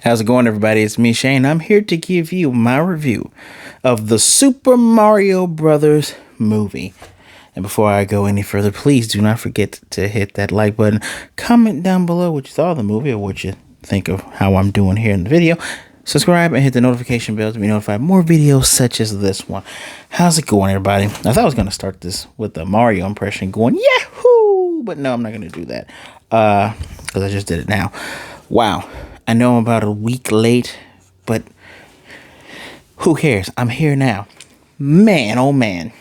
How's it going, everybody? It's me, Shane. I'm here to give you my review of the Super Mario Brothers movie. And before I go any further, please do not forget to hit that like button. Comment down below what you thought of the movie or what you think of how I'm doing here in the video. Subscribe and hit the notification bell to be notified of more videos such as this one. How's it going, everybody? I thought I was going to start this with the Mario impression going, Yahoo! But no, I'm not going to do that because I just did it now. Wow. I know I'm about a week late, but who cares? I'm here now. Man, oh man.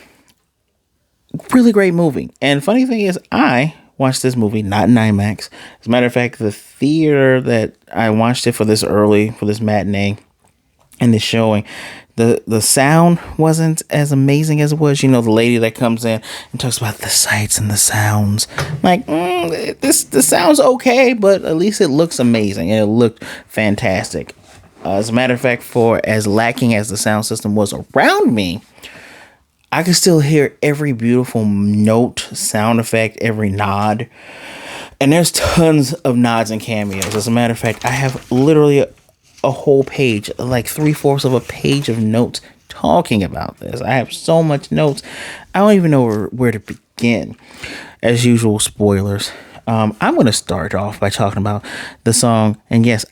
Really great movie. And funny thing is, I watched this movie not in IMAX. As a matter of fact, the theater that I watched it for this matinee and this showing, the sound wasn't as amazing as it was. You know, the lady that comes in and talks about the sights and the sounds. Like, the sound's okay, but at least it looks amazing and it looked fantastic. As a matter of fact, for as lacking as the sound system was around me, I could still hear every beautiful note, sound effect, every nod. And there's tons of nods and cameos. As a matter of fact, I have literally a whole page, like 3/4 of a page of notes talking about this. I have so much notes. I don't even know where to begin. As usual, spoilers. I'm going to start off by talking about the song. And yes,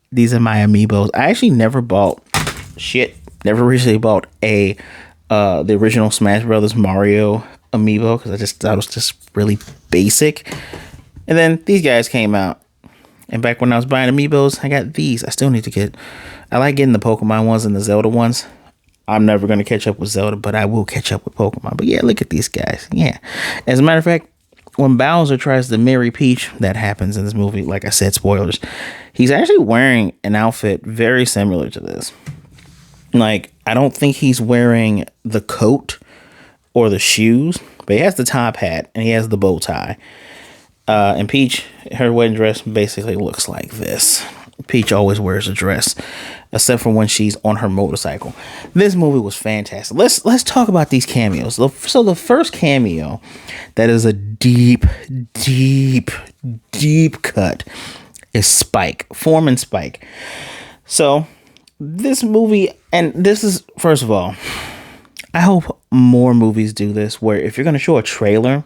these are my amiibos. I actually never recently bought the original Smash Brothers Mario amiibo because I just thought it was just really basic. And then these guys came out. And back when I was buying amiibos, I got these. I still need to get... I like getting the Pokemon ones and the Zelda ones. I'm never going to catch up with Zelda, but I will catch up with Pokemon. But yeah, look at these guys. Yeah. As a matter of fact, when Bowser tries to marry Peach, that happens in this movie. Like I said, spoilers. He's actually wearing an outfit very similar to this. Like, I don't think he's wearing the coat or the shoes, but he has the top hat and he has the bow tie. And Peach, her wedding dress basically looks like this. Peach always wears a dress, except for when she's on her motorcycle. This movie was fantastic. Let's talk about these cameos. So the first cameo, that is a deep cut, is Spike, Foreman Spike. So this movie, and this is, first of all, I hope more movies do this, where if you're going to show a trailer,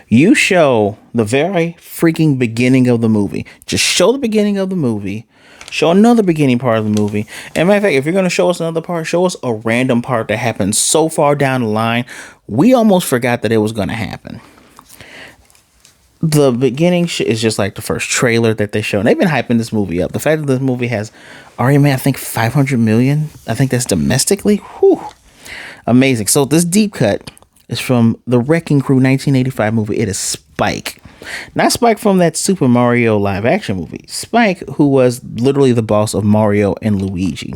you show the very freaking beginning of the movie. Just show the beginning of the movie. Show another beginning part of the movie. And matter of fact, if you're going to show us another part, show us a random part that happens so far down the line, we almost forgot that it was going to happen. The beginning is just like the first trailer that they show. And they've been hyping this movie up. The fact that this movie has already made, I think, 500 million. I think that's domestically. Whew. Amazing. So this deep cut is from the Wrecking Crew 1985 movie. It is Spike. Not Spike from that Super Mario live action movie. Spike, who was literally the boss of Mario and Luigi.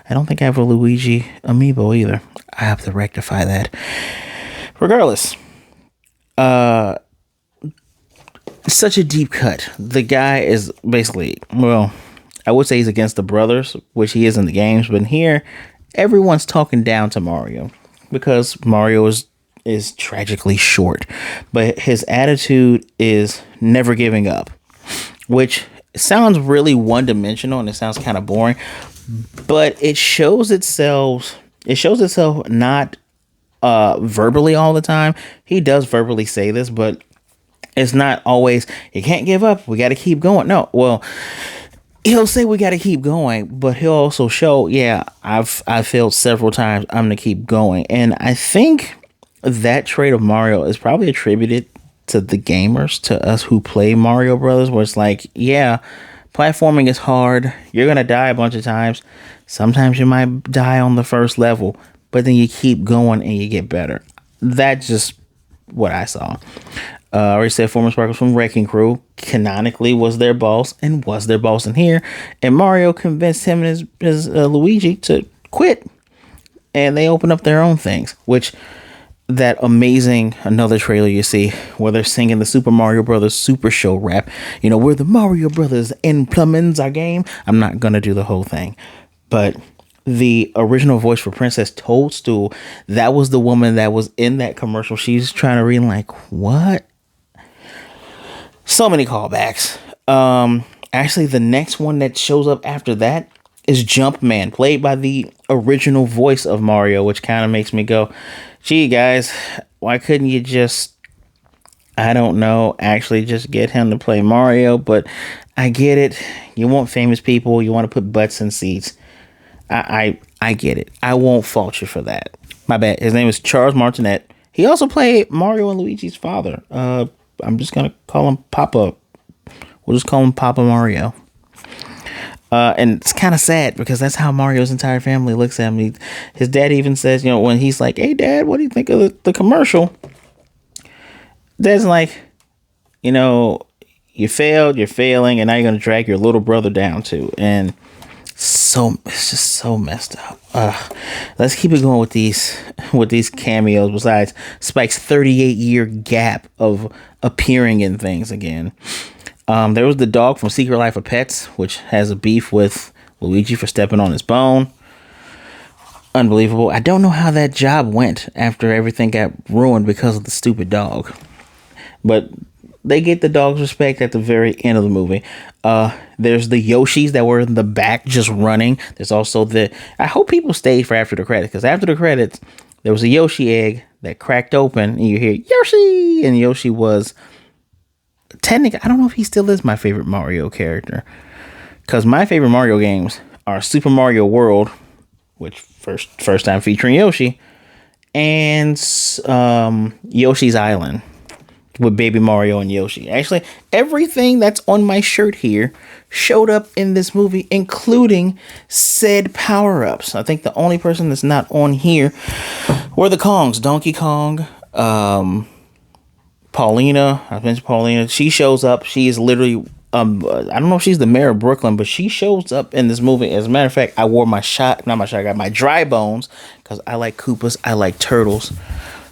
I don't think I have a Luigi amiibo either. I have to rectify that. Regardless, such a deep cut. The guy is basically, well, I would say he's against the brothers, which he is in the games, but here, everyone's talking down to Mario because Mario is tragically short, but his attitude is never giving up, which sounds really one-dimensional and it sounds kind of boring, but it shows itself not verbally all the time. He does verbally say this, but it's not always, you can't give up, we got to keep going. No, well, he'll say we got to keep going, but he'll also show, yeah, I've failed several times, I'm going to keep going. And I think that trait of Mario is probably attributed to the gamers, to us who play Mario Brothers, where it's like, yeah, platforming is hard. You're going to die a bunch of times. Sometimes you might die on the first level, but then you keep going and you get better. That's just what I saw. I already said Foreman Sparkle from Wrecking Crew canonically was their boss and was their boss in here. And Mario convinced him and his Luigi to quit. And they open up their own things, which... that amazing another trailer you see where they're singing the Super Mario Brothers Super Show rap. You know, we're the Mario Brothers and plumbers our game. I'm not going to do the whole thing. But the original voice for Princess Toadstool, that was the woman that was in that commercial. She's trying to read like, what? So many callbacks. Actually, the next one that shows up after that is Jumpman, played by the original voice of Mario, which kind of makes me go, gee, guys, why couldn't you just, I don't know, actually just get him to play Mario? But I get it. You want famous people, you want to put butts in seats. I get it. I won't fault you for that. My bad. His name is Charles Martinet. He also played Mario and Luigi's father. I'm just gonna call him Papa. We'll just call him Papa Mario. And it's kind of sad because that's how Mario's entire family looks at him. His dad even says, you know, when he's like, "Hey, Dad, what do you think of the commercial?" Dad's like, you know, you failed, you're failing, and now you're gonna drag your little brother down too. And it's just so messed up. Let's keep it going with these cameos. Besides Spike's 38-year gap of appearing in things again, there was the dog from Secret Life of Pets, which has a beef with Luigi for stepping on his bone. Unbelievable. I don't know how that job went after everything got ruined because of the stupid dog, but they get the dog's respect at the very end of the movie. There's the Yoshis that were in the back just running. There's also I hope people stayed for after the credits, because after the credits, there was a Yoshi egg that cracked open and you hear Yoshi, and Yoshi was technically, I don't know if he still is my favorite Mario character, because my favorite Mario games are Super Mario World, which first time featuring Yoshi, and Yoshi's Island with Baby Mario and Yoshi. Actually, everything that's on my shirt here showed up in this movie, including said power-ups. I think the only person that's not on here were the Kongs. Donkey Kong, Paulina. I mentioned Paulina. She shows up. She is literally, I don't know if she's the mayor of Brooklyn, but she shows up in this movie. As a matter of fact, I wore I got my dry bones, because I like Koopas, I like turtles.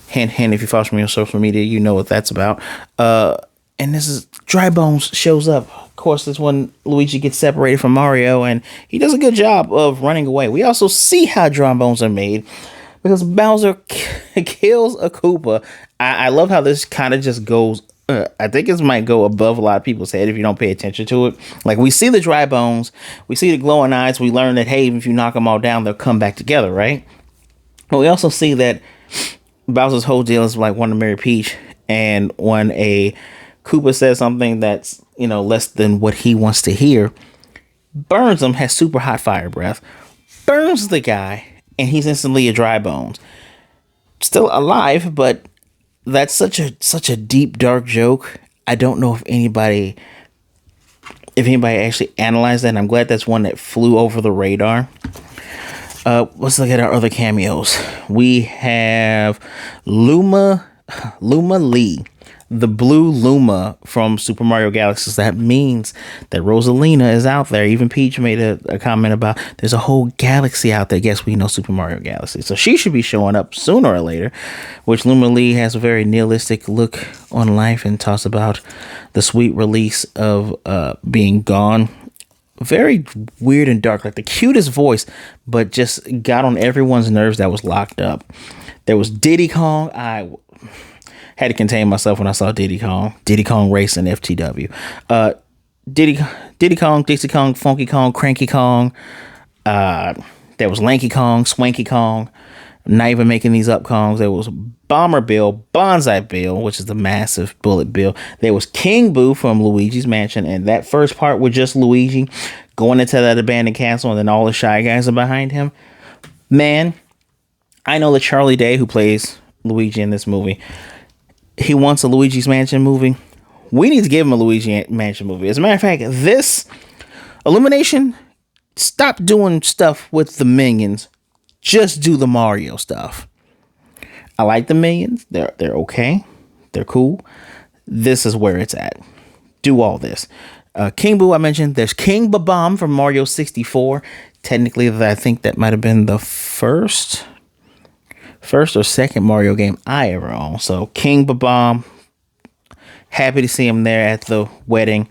Hint, if you follow me on social media, you know what that's about. And this is Dry Bones shows up. Of course, this one Luigi gets separated from Mario, and he does a good job of running away. We also see how Dry Bones are made, because Bowser kills a Koopa. I love how this kind of just goes. I think this might go above a lot of people's head if you don't pay attention to it. Like, we see the dry bones, we see the glowing eyes, we learn that, hey, if you knock them all down, they'll come back together, right? But we also see that Bowser's whole deal is like wanting to marry Peach, and when a Koopa says something that's, you know, less than what he wants to hear, burns him, has super hot fire breath, burns the guy, and he's instantly a Dry Bones. Still alive, but that's such a deep, dark joke. I don't know if anybody actually analyzed that, and I'm glad that's one that flew over the radar. Let's look at our other cameos. We have Luma Lee, the blue Luma from Super Mario Galaxy. That means that Rosalina is out there. Even Peach made a comment about there's a whole galaxy out there. Yes, we know Super Mario Galaxy. So she should be showing up sooner or later, which Luma Lee has a very nihilistic look on life and talks about the sweet release of being gone. Very weird and dark, like the cutest voice, but just got on everyone's nerves that was locked up. There was Diddy Kong. I had to contain myself when I saw Diddy Kong Racing FTW. Diddy Kong, Dixie Kong, Funky Kong, Cranky Kong. There was Lanky Kong, Swanky Kong. I'm not even making these up Kongs. There was Bomber Bill, Bonsai Bill, which is the massive bullet bill. There was King Boo from Luigi's Mansion, and that first part with just Luigi going into that abandoned castle, and then all the Shy Guys are behind him. Man, I know that Charlie Day, who plays Luigi in this movie, he wants a Luigi's Mansion movie. We need to give him a Luigi Mansion movie. As a matter of fact, this Illumination, stop doing stuff with the Minions. Just do the Mario stuff. I like the Minions. They're okay. They're cool. This is where it's at. Do all this. King Boo, I mentioned. There's King Babam from Mario 64. Technically, I think that might have been the first or second Mario game I ever owned. So King Babam, happy to see him there at the wedding.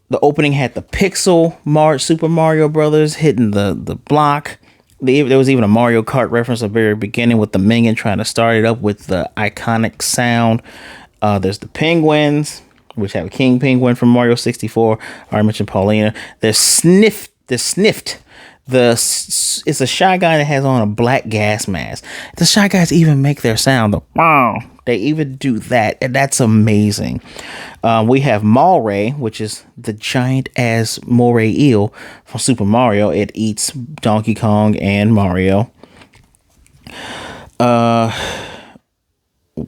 The opening had the Pixel Super Mario Brothers hitting the block. There was even a Mario Kart reference at the very beginning with the Minion trying to start it up with the iconic sound. There's the penguins. which have a King Penguin from Mario 64. I already mentioned Paulina. There's Sniffed. It's a Shy Guy that has on a black gas mask. The Shy Guys even make their sound. Wow. They even do that, and that's amazing. We have Moray, which is the giant ass moray eel from Super Mario. It eats Donkey Kong and Mario.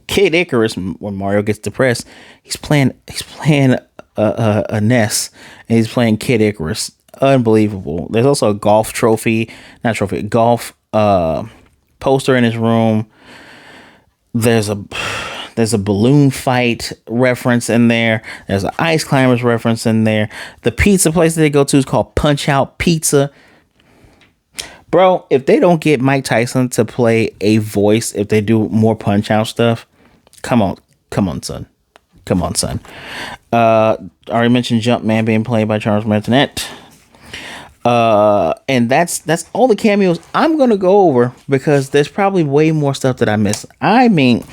Kid Icarus, when Mario gets depressed, he's playing a NES, and he's playing Kid Icarus. Unbelievable. There's also a golf golf poster in his room. There's a balloon fight reference in there. There's an Ice Climbers reference in there. The pizza place that they go to is called Punch Out Pizza. Bro, if they don't get Mike Tyson to play a voice, if they do more Punch Out stuff, come on, son. I already mentioned Jumpman being played by Charles Martinet. And that's all the cameos I'm gonna go over, because there's probably way more stuff that I missed. I mean,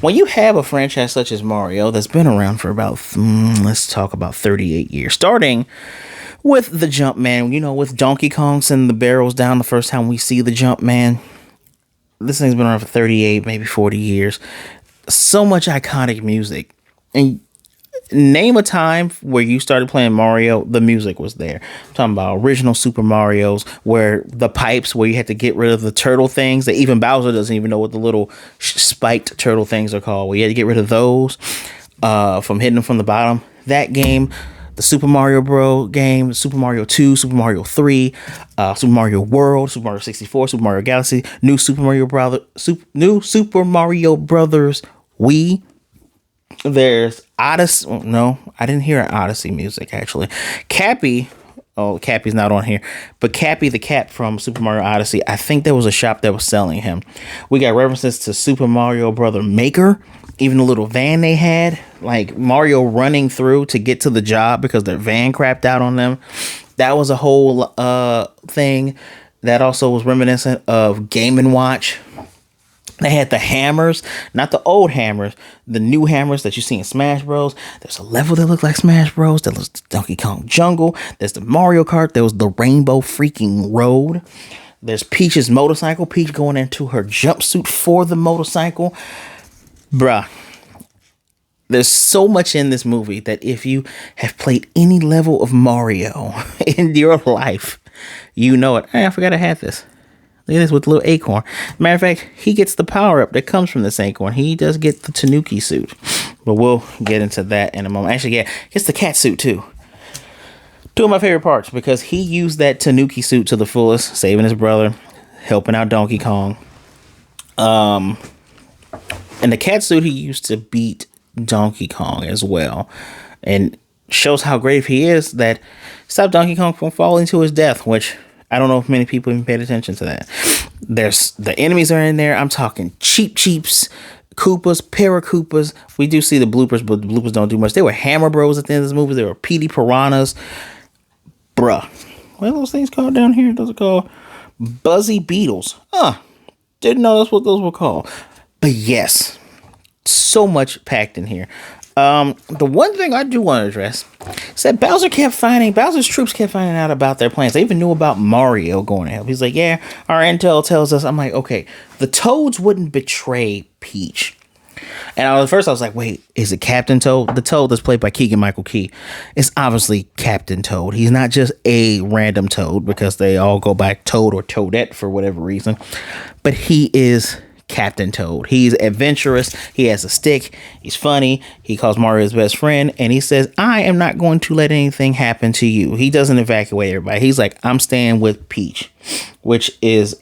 when you have a franchise such as Mario that's been around for about let's talk about 38 years, starting with the Jumpman, with Donkey Kong sending the barrels down the first time we see the Jumpman. This thing's been around for 38, maybe 40 years. So much iconic music. And name a time where you started playing Mario, the music was there. I'm talking about original Super Marios, where the pipes, where you had to get rid of the turtle things that even Bowser doesn't even know what the little spiked turtle things are called. We had to get rid of those from hitting them from the bottom. That game, the Super Mario Bros. Game, Super Mario 2, Super Mario 3, Super Mario World, Super Mario 64, Super Mario Galaxy, new Super Mario Brothers Wii. There's Odyssey. No, I didn't hear an Odyssey music, actually. Cappy. Oh, Cappy's not on here. But Cappy the cat from Super Mario Odyssey, I think there was a shop that was selling him. We got references to Super Mario Brother Maker. Even the little van they had. Like Mario running through to get to the job because their van crapped out on them. That was a whole thing. That also was reminiscent of Game & Watch. They had the hammers, not the old hammers, the new hammers that you see in Smash Bros. There's a level that looked like Smash Bros. That was Donkey Kong Jungle. There's the Mario Kart. There was the Rainbow freaking Road. There's Peach's motorcycle. Peach going into her jumpsuit for the motorcycle. Bruh. There's so much in this movie that if you have played any level of Mario in your life, you know it. Hey, I forgot I had this. Look at this with the little acorn. Matter of fact, he gets the power up that comes from this acorn. He does get the Tanuki suit. But we'll get into that in a moment. Actually, yeah, gets the cat suit too. Two of my favorite parts, because he used that Tanuki suit to the fullest, saving his brother, helping out Donkey Kong. And the cat suit he used to beat Donkey Kong as well. And shows how great he is that stopped Donkey Kong from falling to his death, which I don't know if many people even paid attention to that. There's the enemies are in there. I'm talking Cheeps, Koopas, Paracoopas. We do see the bloopers, but the bloopers don't do much. They were Hammer Bros at the end of this movie. They were PD Piranhas. Bruh. What are those things called down here? Those are called Buzzy Beetles. Didn't know that's what those were called. But yes, so much packed in here. The one thing I do want to address is that Bowser's troops kept finding out about their plans. They even knew about Mario going to help. He's like, yeah, our intel tells us. I'm like, okay, the Toads wouldn't betray Peach. And at first I was like, wait, is it Captain Toad? The Toad that's played by Keegan-Michael Key is obviously Captain Toad. He's not just a random Toad, because they all go by Toad or Toadette for whatever reason. But he is Captain Toad. He's adventurous. He has a stick. He's funny. He calls Mario his best friend, and he says, I am not going to let anything happen to you. He doesn't evacuate everybody. He's like, I'm staying with Peach, which is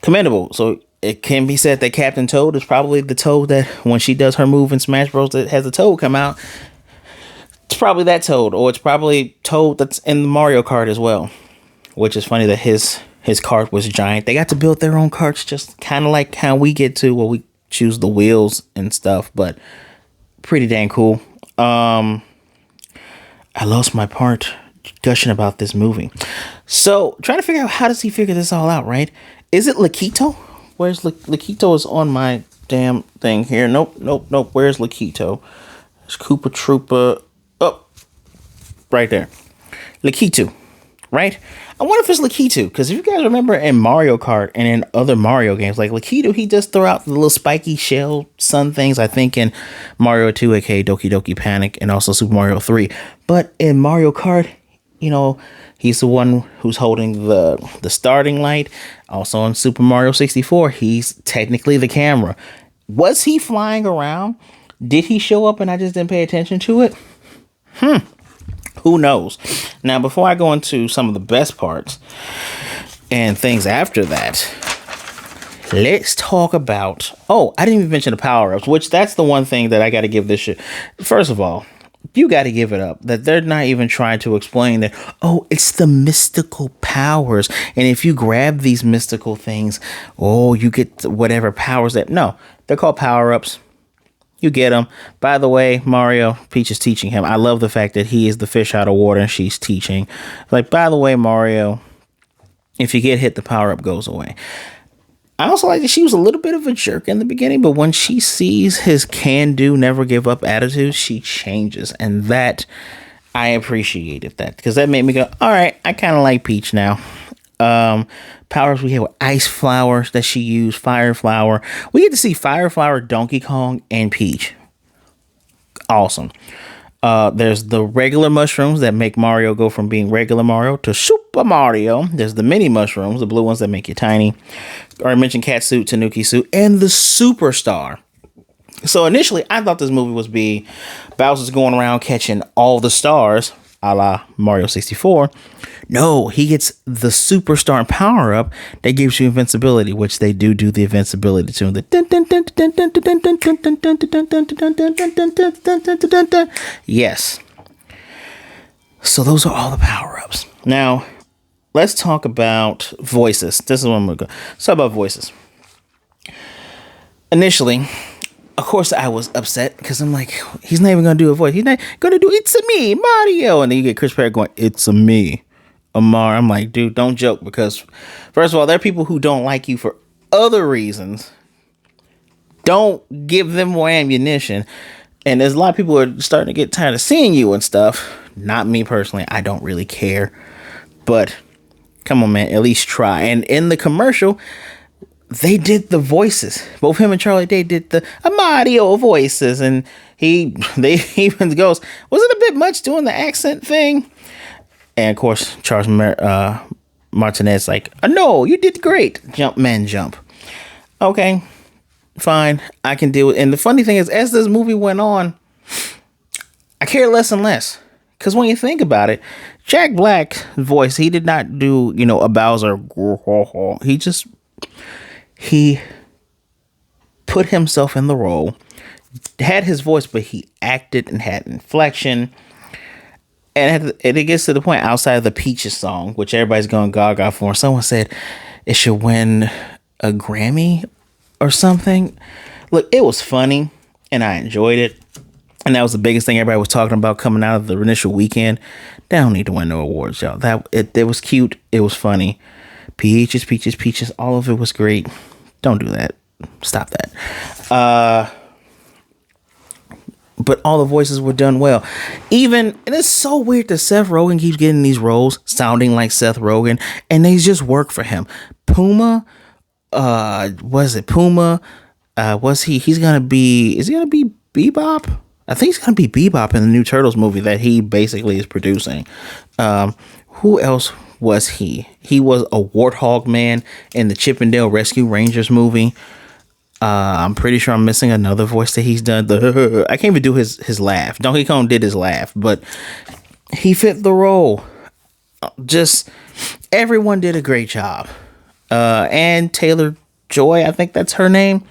commendable. So it can be said that Captain Toad is probably the Toad that when she does her move in Smash Bros. That has a Toad come out. It's probably that Toad, or it's probably Toad that's in the Mario Kart as well, which is funny that his cart was giant. They got to build their own carts, just kind of like how we get to, we choose the wheels and stuff, but pretty dang cool. I lost my part gushing about this movie. So trying to figure out, how does he figure this all out, right? Is it Lakitu? Where's Lakitu? Is on my damn thing here. Nope. Where's Lakitu? It's Koopa Troopa. Oh, right there. Lakitu, right? I wonder if it's Lakitu, because if you guys remember in Mario Kart and in other Mario games, like Lakitu, he does throw out the little spiky shell sun things, I think in Mario 2, aka Doki Doki Panic, and also Super Mario 3. But in Mario Kart, he's the one who's holding the starting light. Also in Super Mario 64, he's technically the camera. Was he flying around? Did he show up and I just didn't pay attention to it? Who knows? Now, before I go into some of the best parts and things after that, let's talk about... Oh, I didn't even mention the power-ups, which that's the one thing that I got to give this shit. First of all, you got to give it up that they're not even trying to explain that, oh, it's the mystical powers. And if you grab these mystical things, oh, you get whatever powers that... No, they're called power-ups. You get them. By the way, Mario, Peach is teaching him. I love the fact that he is the fish out of water and she's teaching. Like, by the way, Mario, if you get hit, the power-up goes away. I also like that she was a little bit of a jerk in the beginning, but when she sees his can-do, never give up attitude, she changes. And that, I appreciated that, because that made me go, all right, I kind of like Peach now. Powers we have with ice flowers that she used, fire flower. We get to see fire flower, Donkey Kong, and Peach. Awesome. There's the regular mushrooms that make Mario go from being regular Mario to Super Mario. There's the mini mushrooms, the blue ones that make you tiny. Or I mentioned Catsuit, Tanuki Suit, and the Superstar. So initially, I thought this movie was Bowser's going around catching all the stars, a la Mario 64. No, he gets the Superstar power-up that gives you invincibility, which they do the invincibility to. Yes. So those are all the power-ups. Now, let's talk about voices. This is what I'm going to go. Let's talk about voices. Initially, of course, I was upset because I'm like, he's not even going to do a voice. He's not going to do "It's a me, Mario." And then you get Chris Pratt going, "It's a me, Amar." I'm like, dude, don't joke, because first of all, there are people who don't like you for other reasons. Don't give them more ammunition. And there's a lot of people who are starting to get tired of seeing you and stuff. Not me personally. I don't really care. But come on, man, at least try. And in the commercial, they did the voices. Both him and Charlie Day did the Mario voices. And they even goes, was it a bit much doing the accent thing? And of course, Charles Martinez like, no, you did great. Jump, man, jump. Okay, fine. I can deal with it. And the funny thing is, as this movie went on, I cared less and less. Because when you think about it, Jack Black's voice, he did not do, a Bowser. He put himself in the role, had his voice, but he acted and had inflection. And it gets to the point outside of the Peaches song, which everybody's going gaga for. Someone said it should win a Grammy or something. Look, it was funny and I enjoyed it. And that was the biggest thing everybody was talking about coming out of the initial weekend. They don't need to win no awards, y'all. It was cute. It was funny. Peaches, peaches, peaches. All of it was great. Don't do that. Stop that. But all the voices were done well. And it's so weird that Seth Rogen keeps getting these roles sounding like Seth Rogen, and they just work for him. Puma, was it Puma? Is he gonna be Bebop? I think he's gonna be Bebop in the new Turtles movie that he basically is producing. Who else was he? He was a Warthog Man in the Chip 'n Dale Rescue Rangers movie. I'm pretty sure I'm missing another voice that he's done. I can't even do his laugh. Donkey Kong did his laugh, but he fit the role. Just everyone did a great job. And Taylor Joy, I think that's her name.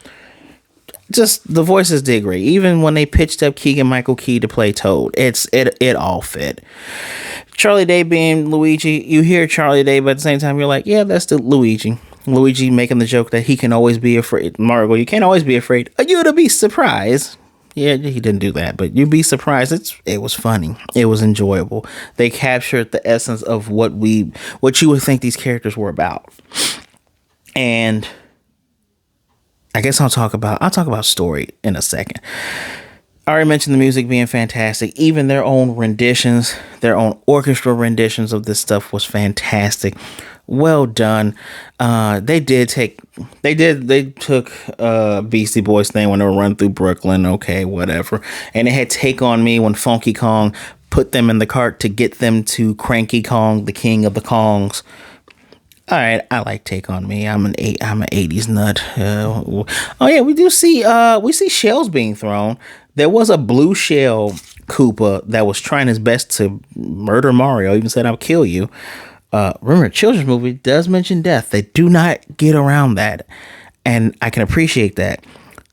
Just the voices did great. Even when they pitched up Keegan-Michael Key to play Toad, it all fit. Charlie Day being Luigi, you hear Charlie Day, but at the same time you're like, yeah, that's the Luigi. Luigi making the joke that he can always be afraid. Mario, you can't always be afraid. You to be surprised. Yeah, he didn't do that, but you'd be surprised. It was funny. It was enjoyable. They captured the essence of what you would think these characters were about. And I guess I'll talk about story in a second. I already mentioned the music being fantastic. Even their own renditions, their own orchestral renditions of this stuff was fantastic. Well done. They took Beastie Boys thing when they were running through Brooklyn. Okay, whatever. And they had Take On Me when Funky Kong put them in the cart to get them to Cranky Kong, the king of the Kongs. All right, I like Take On Me. I'm an 80s nut. Oh yeah, we see shells being thrown. There was a blue shell Koopa that was trying his best to murder Mario. Even said, "I'll kill you." Remember, a children's movie does mention death. They do not get around that, and I can appreciate that.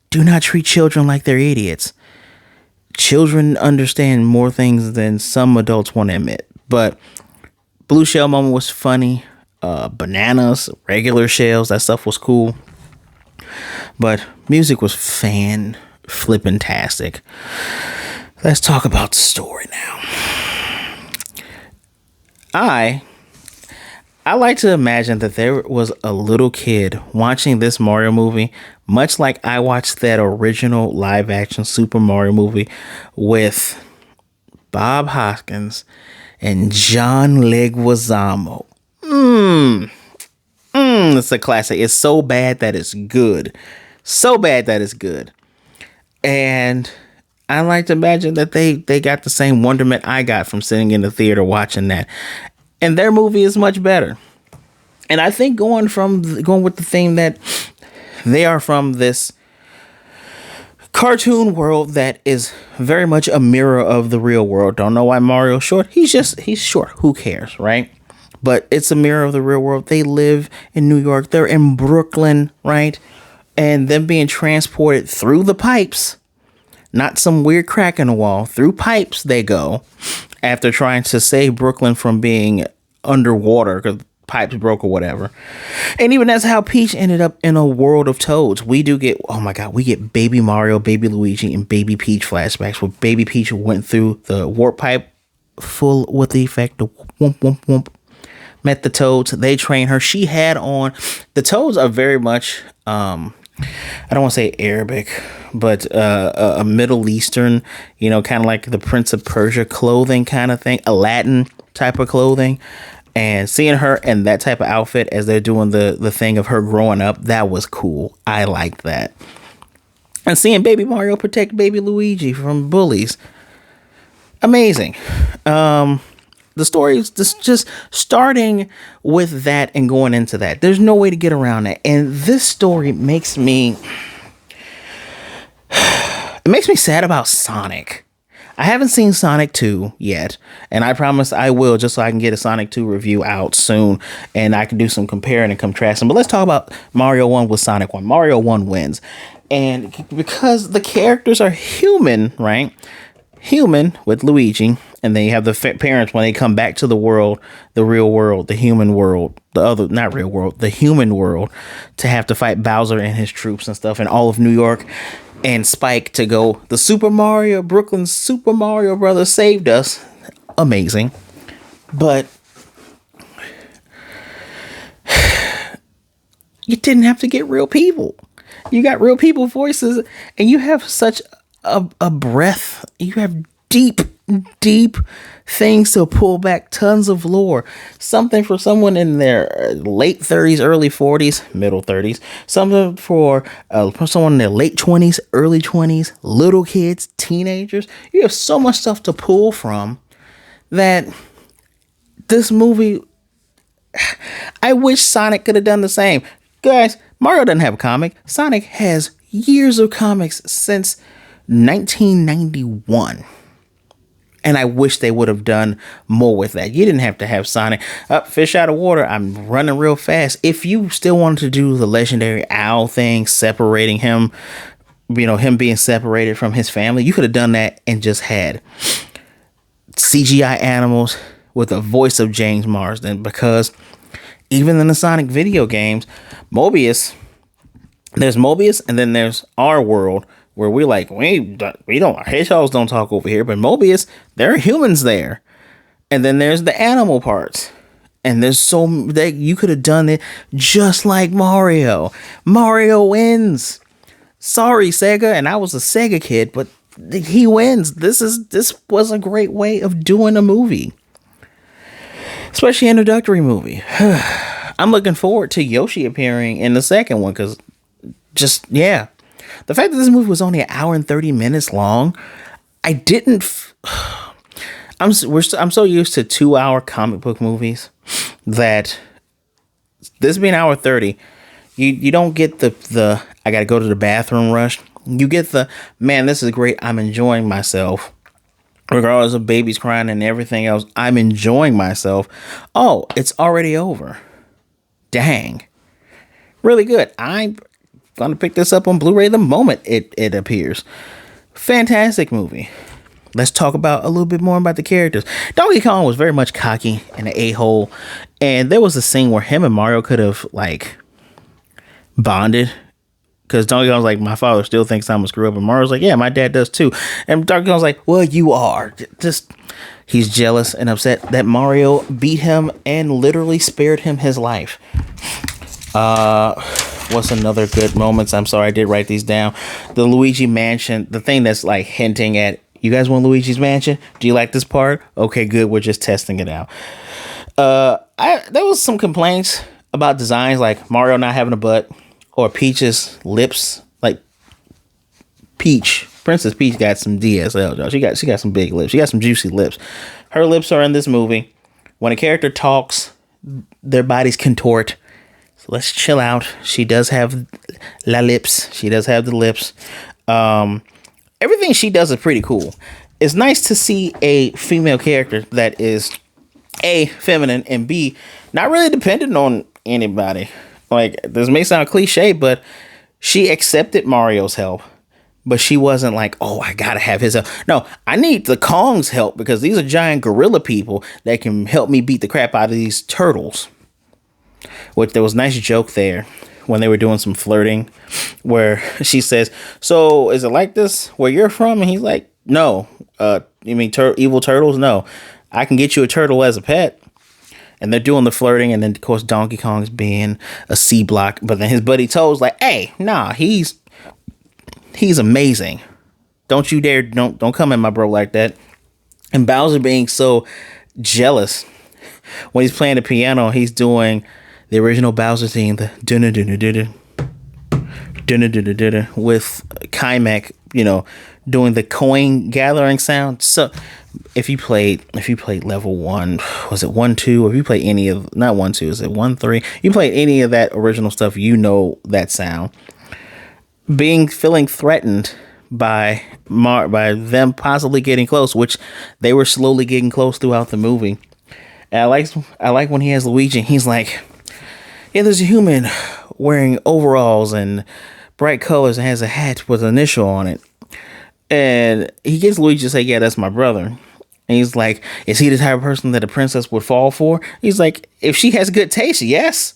Do not treat children like they're idiots. Children understand more things than some adults want to admit. But blue shell moment was funny. Bananas, regular shells, that stuff was cool. But music was flippin-tastic. Let's talk about the story now. I like to imagine that there was a little kid watching this Mario movie, much like I watched that original live action Super Mario movie with Bob Hoskins and John Leguizamo. It's a classic. It's so bad that it's good. So bad that it's good. And I like to imagine that they got the same wonderment I got from sitting in the theater watching that. And their movie is much better. And I think going with the theme that they are from this cartoon world that is very much a mirror of the real world. Don't know why Mario's short. He's short. Who cares, right? But it's a mirror of the real world. They live in New York. They're in Brooklyn, right? And them being transported through the pipes, not some weird crack in the wall, through pipes they go after trying to save Brooklyn from being underwater because pipes broke or whatever. And even that's how Peach ended up in a world of Toads. We do get, oh my God, we get Baby Mario, Baby Luigi, and Baby Peach flashbacks where Baby Peach went through the warp pipe full with the effect of whoomp, whoomp, whoomp. Met the Toads. They train her. She had on, the Toads are very much, I don't want to say Arabic, but a Middle Eastern, kind of like the Prince of Persia clothing kind of thing, Aladdin type of clothing. And seeing her in that type of outfit as they're doing the thing of her growing up, that was cool. I liked that. And seeing Baby Mario protect Baby Luigi from bullies, amazing. The story is just starting with that and going into that. There's no way to get around that. And this story makes me sad about Sonic. I haven't seen Sonic 2 yet, and I promise I will, just so I can get a Sonic 2 review out soon, and I can do some comparing and contrasting. But let's talk about Mario 1 with Sonic 1. Mario 1 wins. And because the characters are human, right? Human with Luigi, and then you have the parents when they come back to the world, the real world, the human world, not real world, the human world, to have to fight Bowser and his troops and stuff, and all of New York. And Spike to go, the Brooklyn Super Mario Brothers saved us. Amazing. But you didn't have to get real people. You got real people voices, and you have such a breadth. You have deep things to pull back, tons of lore. Something for someone in their late 30s, early 40s, middle 30s. Something for someone in their late 20s, early 20s, little kids, teenagers. You have so much stuff to pull from that this movie, I wish Sonic could have done the same. Guys, Mario doesn't have a comic. Sonic has years of comics since 1991. And I wish they would have done more with that. You didn't have to have Sonic up, fish out of water. I'm running real fast. If you still wanted to do the legendary owl thing, separating him, him being separated from his family, you could have done that and just had CGI animals with the voice of James Marsden. Because even in the Sonic video games, there's Mobius, and then there's our world, where we're like, we don't, hedgehogs don't talk over here, but Mobius, there are humans there. And then there's the animal parts. And there's so that you could have done it just like Mario. Mario wins. Sorry, Sega. And I was a Sega kid, but he wins. This was a great way of doing a movie, especially introductory movie. I'm looking forward to Yoshi appearing in the second one because just yeah, the fact that this movie was only an hour and 30 minutes long, I didn't. I'm so used to 2 hour comic book movies that this being hour 30, you don't get the I gotta go to the bathroom rush. You get the man, this is great. I'm enjoying myself. Regardless of babies crying and everything else, I'm enjoying myself. Oh, it's already over. Dang. Really good. I'm gonna pick this up on Blu-ray the moment it appears. Fantastic movie. Let's talk about a little bit more about the characters. Donkey Kong was very much cocky and an a-hole, and there was a scene where him and Mario could have like bonded. Because Donkey Kong's like, my father still thinks I'm a screw up, and Mario's like, yeah, my dad does too. And Donkey Kong's like, well, you are. Just he's jealous and upset that Mario beat him and literally spared him his life. What's another good moments? I'm sorry, I did write these down. The Luigi Mansion, the thing that's like hinting at, you guys want Luigi's Mansion? Do you like this part? Okay, good. We're just testing it out. There was some complaints about designs, like Mario not having a butt, or Peach's lips. Like Princess Peach got some DSL, y'all. She got some big lips. She got some juicy lips. Her lips are in this movie. When a character talks, their bodies contort. So let's chill out. She does have la lips. She does have the lips. Everything she does is pretty cool. It's nice to see a female character that is A, feminine, and B, not really dependent on anybody. Like, this may sound cliche, but she accepted Mario's help. But she wasn't like, oh, I gotta have his help. No, I need the Kong's help because these are giant gorilla people that can help me beat the crap out of these turtles. Which there was a nice joke there when they were doing some flirting where she says, so is it like this where you're from? And he's like, no. You mean evil turtles? No. I can get you a turtle as a pet. And they're doing the flirting, and then of course Donkey Kong's being a C block, but then his buddy Toad's like, hey, nah, he's amazing. Don't you dare don't come at my bro like that. And Bowser being so jealous when he's playing the piano, he's doing the original Bowser theme, the with Kamek, doing the coin gathering sound. So if you played level 1, was it 1, 2, or if you play any of, not 1, 2, is it 1, 3? You played any of that original stuff, that sound. Feeling threatened by them possibly getting close, which they were slowly getting close throughout the movie. And I like when he has Luigi, he's like, yeah, there's a human wearing overalls and bright colors and has a hat with an initial on it. And he gets Luigi to say, yeah, that's my brother. And he's like, is he the type of person that a princess would fall for? He's like, if she has good taste, yes.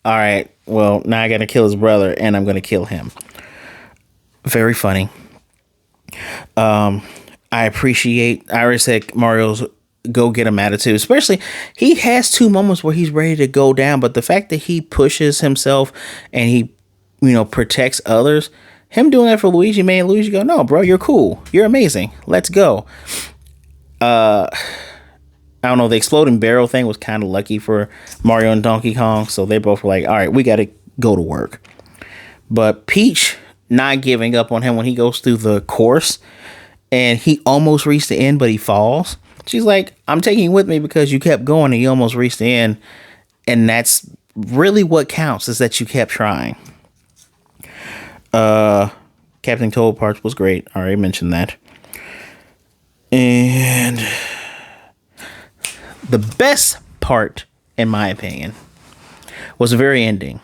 All right, well, now I got to kill his brother, and I'm going to kill him. Very funny. I already said Mario's go-get-him attitude. Especially, he has 2 moments where he's ready to go down, but the fact that he pushes himself and he, protects others, him doing that for Luigi made Luigi go, no, bro, you're cool. You're amazing. Let's go. I don't know. The exploding barrel thing was kind of lucky for Mario and Donkey Kong. So they both were like, all right, we got to go to work. But Peach not giving up on him when he goes through the course and he almost reached the end, but he falls. She's like, I'm taking you with me because you kept going and you almost reached the end. And that's really what counts, is that you kept trying. Captain Toad parts was great. I already mentioned that. And the best part, in my opinion, was the very ending,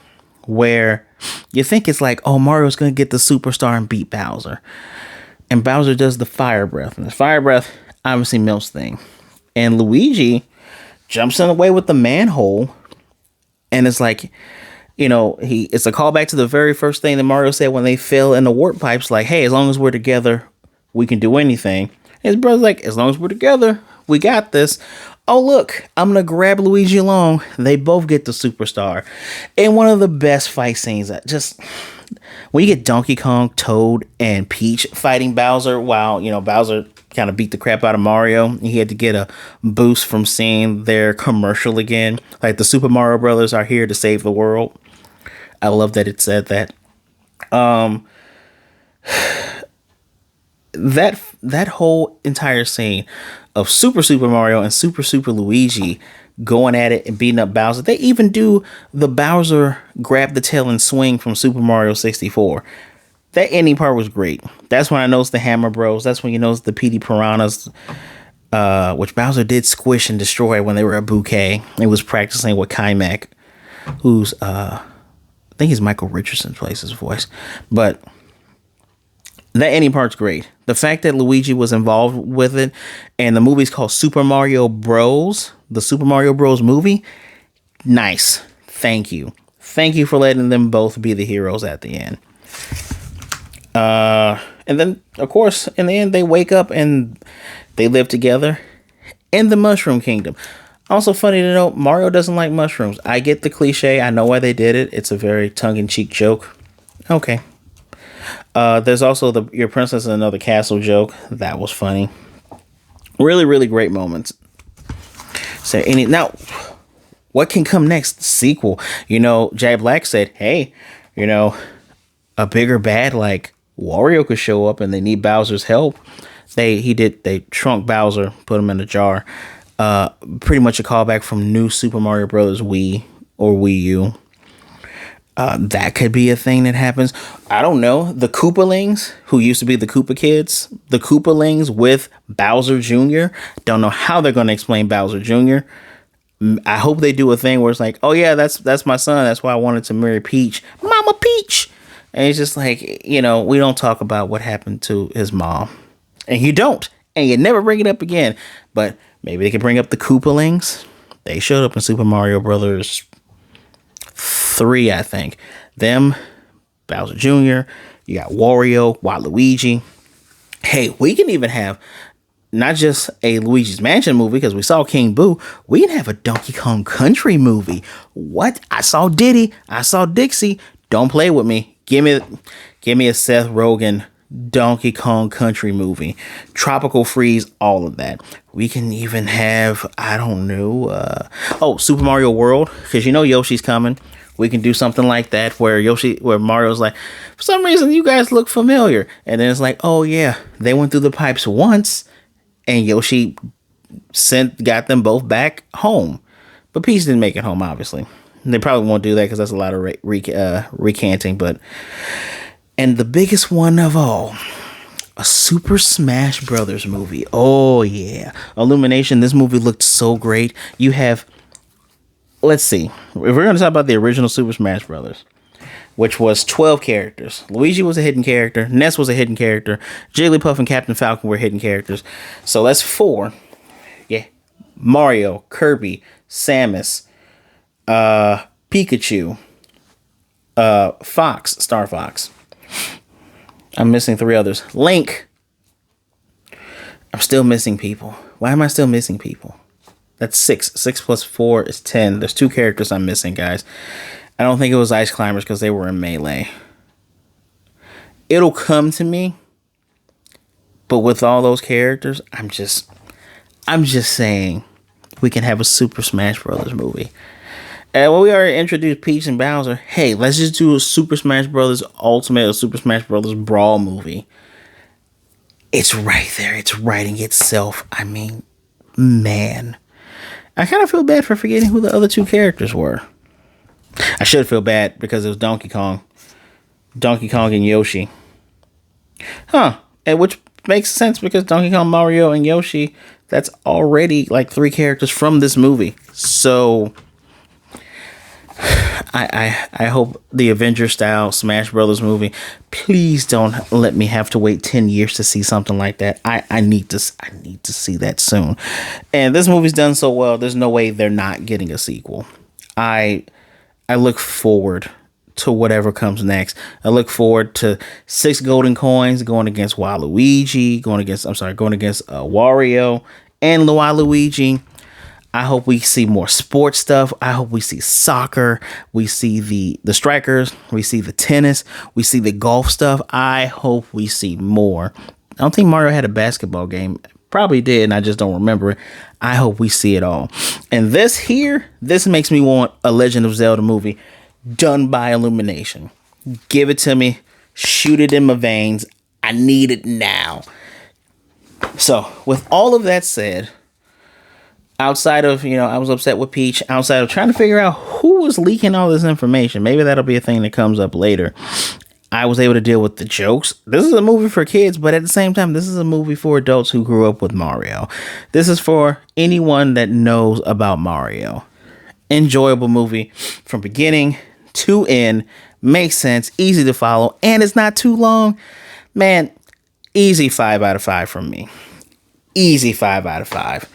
where you think it's like, oh, Mario's going to get the superstar and beat Bowser. And Bowser does the fire breath. And the fire breath obviously melts things. And Luigi jumps in the way with the manhole. And it's like, it's a callback to the very first thing that Mario said when they fell in the warp pipes. Like, hey, as long as we're together, we can do anything. His brother's like, as long as we're together, we got this. oh look, I'm gonna grab Luigi along. They both get the superstar. And one of the best fight scenes, just when you get Donkey Kong, Toad, and Peach fighting Bowser, while Bowser kind of beat the crap out of Mario. He had to get a boost from seeing their commercial again. Like, the Super Mario Brothers are here to save the world. I love that it said that. That whole entire scene of Super Mario and Super Luigi going at it and beating up Bowser. They even do the Bowser grab the tail and swing from Super Mario 64. That ending part was great. That's when I noticed the Hammer Bros. That's when you noticed the PD Piranhas, which Bowser did squish and destroy when they were a bouquet. He was practicing with Kamek, who's I think he's Michael Richardson plays his voice. But that ending part's great. The fact that Luigi was involved with it, and the movie's called Super Mario Bros. The Super Mario Bros. Movie. Nice. Thank you. Thank you for letting them both be the heroes at the end. And then, of course, in the end, they wake up and they live together in the Mushroom Kingdom. Also funny to note, Mario doesn't like mushrooms. I get the cliche. I know why they did it. It's a very tongue-in-cheek joke. Okay. There's also the Your Princess in Another Castle joke. That was funny. Really, really great moments. So now, what can come next? The sequel. Jack Black said, hey, a bigger bad like Wario could show up and they need Bowser's help. They shrunk Bowser, put him in a jar. Pretty much a callback from New Super Mario Bros. Wii or Wii U. That could be a thing that happens. I don't know. The Koopalings, who used to be the Koopa Kids, the Koopalings with Bowser Jr. Don't know how they're going to explain Bowser Jr. I hope they do a thing where it's like, oh yeah, that's my son. That's why I wanted to marry Peach. Mama Peach. And it's just like, we don't talk about what happened to his mom. And you don't. And you never bring it up again. But maybe they could bring up the Koopalings. They showed up in Super Mario Brothers 3, I think. Them, Bowser Jr., you got Wario, Waluigi. Hey, we can even have not just a Luigi's Mansion movie, because we saw King Boo. We can have a Donkey Kong Country movie. What? I saw Diddy. I saw Dixie. Don't play with me. Give me a Seth Rogen Donkey Kong Country movie. Tropical Freeze, all of that. We can even have, I don't know, Super Mario World, because Yoshi's coming. We can do something like that where Mario's like, for some reason you guys look familiar. And then it's like, oh yeah, they went through the pipes once and Yoshi got them both back home. But Peach didn't make it home, obviously. They probably won't do that because that's a lot of recanting. And the biggest one of all, a Super Smash Brothers movie. Oh yeah, Illumination. This movie looked so great. You have, let's see, if we're going to talk about the original Super Smash Brothers, which was 12 characters. Luigi was a hidden character. Ness was a hidden character. Jigglypuff and Captain Falcon were hidden characters. So that's 4. Yeah, Mario, Kirby, Samus, Pikachu, Star Fox. I'm missing 3 others. Link. I'm still missing people. Why am I still missing people? That's 6. 6 plus 4 is 10. There's 2 characters I'm missing, guys. I don't think it was Ice Climbers because they were in Melee. It'll come to me. But with all those characters, I'm just saying we can have a Super Smash Brothers movie. And when we already introduced Peach and Bowser, hey, let's just do a Super Smash Brothers Ultimate or Super Smash Brothers Brawl movie. It's right there. It's writing itself. I mean, man. I kind of feel bad for forgetting who the other 2 characters were. I should feel bad because it was Donkey Kong. Donkey Kong and Yoshi. And which makes sense because Donkey Kong, Mario, and Yoshi, that's already like 3 characters from this movie. So I hope the Avengers style Smash Brothers movie, please don't let me have to wait 10 years to see something like that. I need to see that soon. And this movie's done so well, there's no way they're not getting a sequel. I look forward to whatever comes next. I look forward to 6 golden coins going against Waluigi, going against Wario and Waluigi. I hope we see more sports stuff. I hope we see soccer. We see the strikers. We see the tennis. We see the golf stuff. I hope we see more. I don't think Mario had a basketball game. Probably did, and I just don't remember it. I hope we see it all. And this makes me want a Legend of Zelda movie done by Illumination. Give it to me. Shoot it in my veins. I need it now. So, with all of that said, outside of, I was upset with Peach, outside of trying to figure out who was leaking all this information, maybe that'll be a thing that comes up later, I was able to deal with the jokes. This is a movie for kids, but at the same time, this is a movie for adults who grew up with Mario. This is for anyone that knows about Mario. Enjoyable movie from beginning to end. Makes sense, easy to follow, and it's not too long. Man, easy 5 out of 5 from me. Easy 5 out of 5.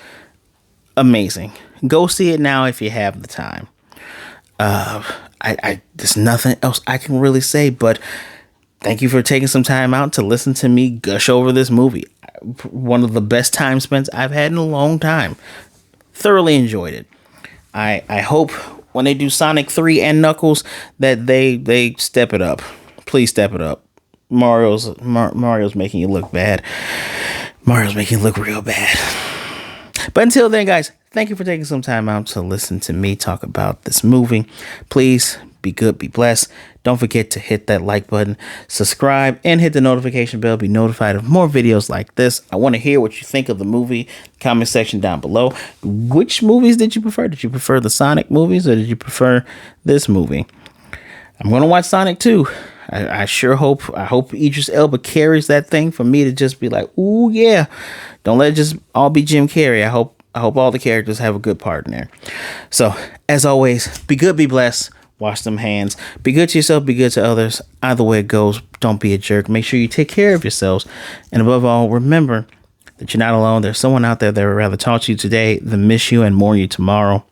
Amazing. Go see it now if you have the time. There's nothing else I can really say, but thank you for taking some time out to listen to me gush over this movie. One of the best time spent I've had in a long time. Thoroughly enjoyed it. I hope when they do Sonic 3 and Knuckles that they step it up. Please step it up. Mario's making you look bad. Mario's making you look real bad. But until then, guys, thank you for taking some time out to listen to me talk about this movie. Please be good, be blessed. Don't forget to hit that like button, subscribe, and hit the notification bell. Be notified of more videos like this. I want to hear what you think of the movie. Comment section down below. Which movies did you prefer? Did you prefer the Sonic movies or did you prefer this movie? I'm going to watch Sonic 2. I hope Idris Elba carries that thing for me to just be like, ooh, yeah. Don't let it just all be Jim Carrey. I hope all the characters have a good part in there. So, as always, be good, be blessed. Wash them hands. Be good to yourself, be good to others. Either way it goes, don't be a jerk. Make sure you take care of yourselves. And above all, remember that you're not alone. There's someone out there that would rather talk to you today than miss you and mourn you tomorrow.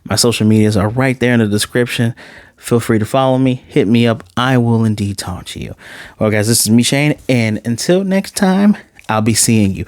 My social medias are right there in the description. Feel free to follow me. Hit me up. I will indeed talk to you. Well, guys, this is me, Shane. And until next time, I'll be seeing you.